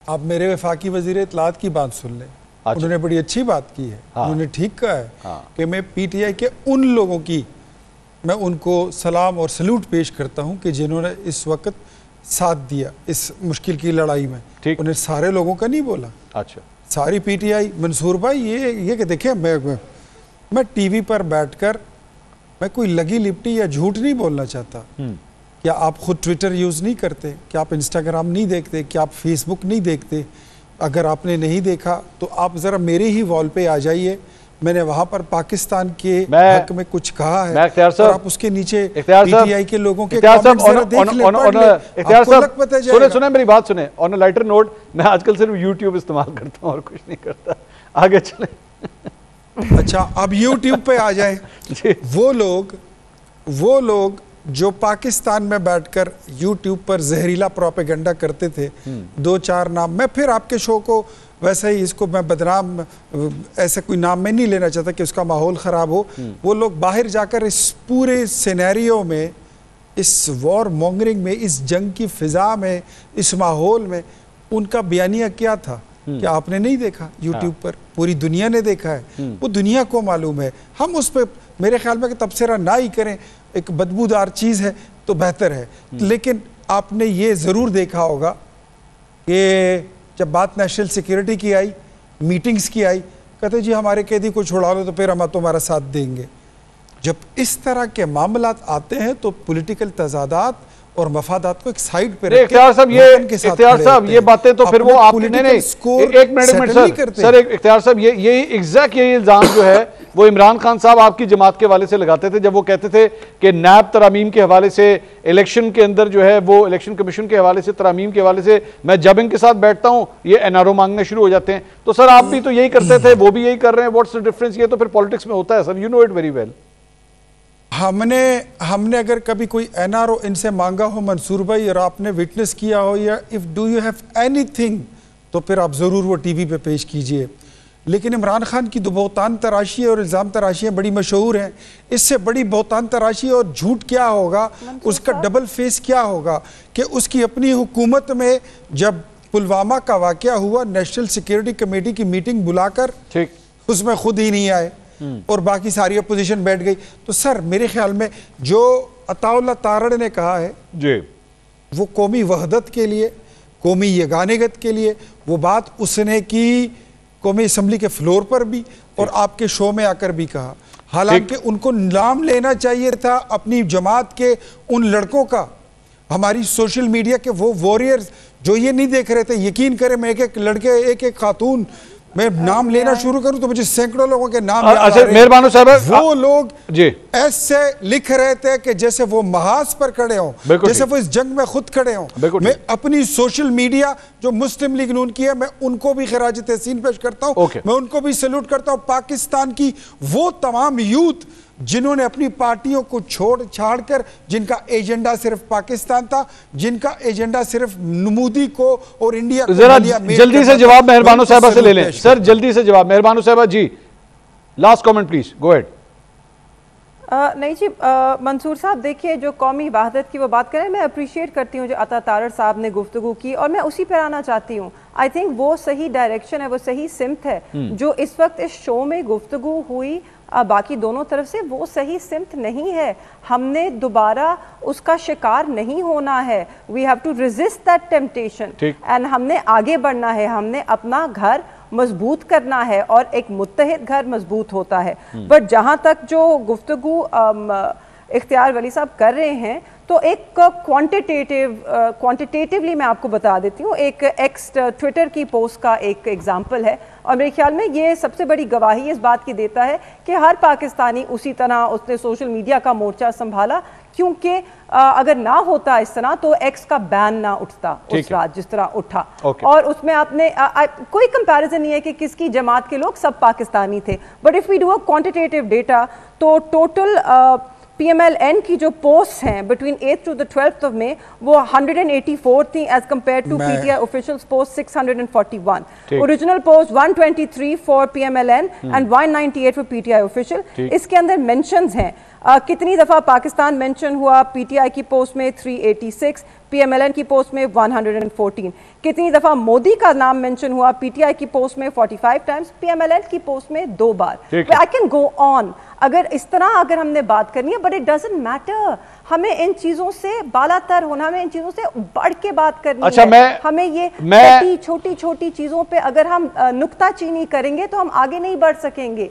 आप मेरे वफाकी वजीर इत्तलात की बात सुन लें। अच्छा। उन्होंने बड़ी अच्छी बात की है। हाँ। उन्होंने ठीक कहा है। हाँ। कि मैं पीटीआई के उन लोगों की मैं उनको सलाम और सल्यूट पेश करता हूं कि जिन्होंने इस वक्त साथ दिया इस मुश्किल की लड़ाई में। उन्हें सारे लोगों का नहीं बोला। अच्छा। सारी पीटीआई मंसूर भाई ये कि देखिए मैं टीवी पर बैठकर मैं कोई लगी लिपटी या झूठ नहीं बोलना चाहता। क्या आप खुद ट्विटर यूज़ नहीं करते? क्या आप इंस्टाग्राम नहीं देखते? क्या आप फेसबुक नहीं देखते? अगर आपने नहीं देखा तो आप ज़रा मेरे ही वॉल पे आ जाइए। मैंने वहां पर पाकिस्तान के हक में कुछ कहा है और आप उसके नीचे पीटीआई के लोगों के कमेंट्स जरा देख लें। सुने मेरी बात सुने। ऑन अ लाइटर नोट, मैं आजकल सिर्फ यूट्यूब इस्तेमाल करता हूँ और कुछ नहीं करता। आगे चले। अच्छा, अब यूट्यूब पे आ जाए। वो लोग जो पाकिस्तान में बैठकर यूट्यूब पर जहरीला प्रोपेगेंडा करते थे, 2-4 नाम, मैं फिर आपके शो को वैसे ही इसको मैं बदनाम ऐसे कोई नाम में नहीं लेना चाहता कि उसका माहौल ख़राब हो। वो लोग बाहर जाकर इस पूरे सिनेरियो में, इस वॉर मॉन्गरिंग में, इस जंग की फ़िज़ा में, इस माहौल में उनका बयानिया क्या था क्या आपने नहीं देखा? यूट्यूब पर पूरी दुनिया ने देखा है। वो दुनिया को मालूम है। हम उस पर मेरे ख्याल में कि तबसरा ना ही करें, एक बदबूदार चीज़ है तो बेहतर है। लेकिन आपने ये ज़रूर देखा होगा कि जब बात नेशनल सिक्योरिटी की आई, मीटिंग्स की आई, कहते जी हमारे कैदी को छुड़ा लो तो फिर हम तुम्हारा साथ देंगे। जब इस तरह के मामलात आते हैं तो पॉलिटिकल तजादात और मफादात को एक साइड पे रख के इख्तियार साहब ये बातें तो फिर वो आपने नहीं एक मिनट सर इख्तियार साहब ये एग्जैक्ट यही इल्जाम जो है वो इमरान खान साहब आपकी जमात के हवाले से लगाते थे, जब वो कहते थे कि नैब तरामीम के हवाले से, इलेक्शन के अंदर जो है वो इलेक्शन कमीशन के हवाले से, तरामीम के हवाले से मैं जब इनके साथ बैठता हूं ये एनआरओ मांगने शुरू हो जाते हैं। तो सर आप भी तो यही करते थे, वो भी यही कर रहे हैं। What's the difference? ये तो फिर पॉलिटिक्स में होता है sir, you know it very well. हमने अगर कभी कोई एनआरओ इनसे मांगा हो मंसूर भाई और आपने विटनेस किया हो, या if do you have anything, तो फिर आप ज़रूर वो टीवी पे पेश कीजिए। लेकिन इमरान खान की तो बहुतान तराशी और इल्ज़ाम तराशियाँ बड़ी मशहूर हैं। इससे बड़ी बहुतान तराशी और झूठ क्या होगा, उसका डबल फेस क्या होगा कि उसकी अपनी हुकूमत में जब पुलवामा का वाक़या हुआ, नेशनल सिक्योरिटी कमेटी की मीटिंग बुलाकर उसमें खुद ही नहीं आए और बाकी सारी अपोजिशन बैठ गई। तो सर मेरे ख्याल में जो अताउल्ला तारड़ ने कहा है जी, वो कौमी वहदत के लिए, कौमी यगानगत के लिए वो बात उसने की कौमी असम्बली के फ्लोर पर भी और आपके शो में आकर भी कहा। हालांकि उनको नाम लेना चाहिए था अपनी जमात के उन लड़कों का, हमारी सोशल मीडिया के वो वॉरियर्स जो ये नहीं देख रहे थे। यकीन करें मैं एक लड़के, एक खातून, मैं नाम लेना शुरू करूं तो मुझे सैकड़ों लोगों के नाम याद आ रहे हैं। मेहरबान साहब, वो लोग ऐसे लिख रहे थे कि जैसे वो महाज पर खड़े हों, जैसे वो इस जंग में खुद खड़े हों। मैं अपनी सोशल मीडिया जो मुस्लिम लीग नून की है, मैं उनको भी खिराज तहसीन पेश करता हूं। मैं उनको भी सैल्यूट करता हूं। पाकिस्तान की वो तमाम यूथ जिन्होंने अपनी पार्टियों को छाड़ कर, जिनका एजेंडा सिर्फ पाकिस्तान था, जिनका एजेंडा सिर्फ नमूदी को और इंडिया को, जरा जल्दी से जवाब मेहरबानो साहबा से ले लें सर, जल्दी से जवाब मेहरबानो साहबा ji. Last comment please, go ahead. नहीं जी, मंसूर साहब देखिए, जो कौमी वहदत की वो बात करें, मैं अप्रिशिएट करती हूँ जो अता तारड़ साहब ने गुफ्तगू की और मैं उसी पर आना चाहती हूँ। आई थिंक वो सही डायरेक्शन है, वो सही सिमत है जो इस वक्त इस शो में गुफ्तगू हुई बाकी दोनों तरफ से, वो सही सिमत नहीं है। हमने दोबारा उसका शिकार नहीं होना है। We have to resist that temptation and हमने आगे बढ़ना है। हमने अपना घर मजबूत करना है और एक मुत्तहिद घर मजबूत होता है। बट जहां तक जो गुफ्तगू इख्तियार वली साहब कर रहे हैं, तो एक क्वांटिटेटिवली मैं आपको बता देती हूँ। एक एक्स ट्विटर की पोस्ट का एक एग्जाम्पल है और मेरे ख्याल में ये सबसे बड़ी गवाही इस बात की देता है कि हर पाकिस्तानी उसी तरह उसने सोशल मीडिया का मोर्चा संभाला, क्योंकि अगर ना होता इस तरह तो एक्स का बैन ना उठता उस रात जिस तरह उठा। और उसमें आपने कोई कंपैरिजन नहीं है कि किसकी जमात के लोग सब पाकिस्तानी थे, but if we do a quantitative data तो टोटल PMLN की जो पोस्ट हैं between 8th to the 12th of May वो 184 थी as compare to PTI official post 641। Original post 123 for PMLN and 198 for PTI official. इसके अंदर mentions हैं कितनी दफा पाकिस्तान मेंशन हुआ PTI की पोस्ट में 386, PMLN की पोस्ट में 114। कितनी दफा मोदी का नाम मेंशन हुआ PTI की पोस्ट में 45 टाइम्स, PMLN की पोस्ट में 2 बार। आई कैन गो ऑन अगर इस तरह अगर हमने बात करनी है, बट इट डजंट मैटर। हमें इन चीजों से बालातर होना, हमें इन चीजों से बढ़ के बात करनी है। हमें ये छोटी छोटी चीजों पे अगर हम नुक्ताचीनी करेंगे तो हम आगे नहीं बढ़ सकेंगे।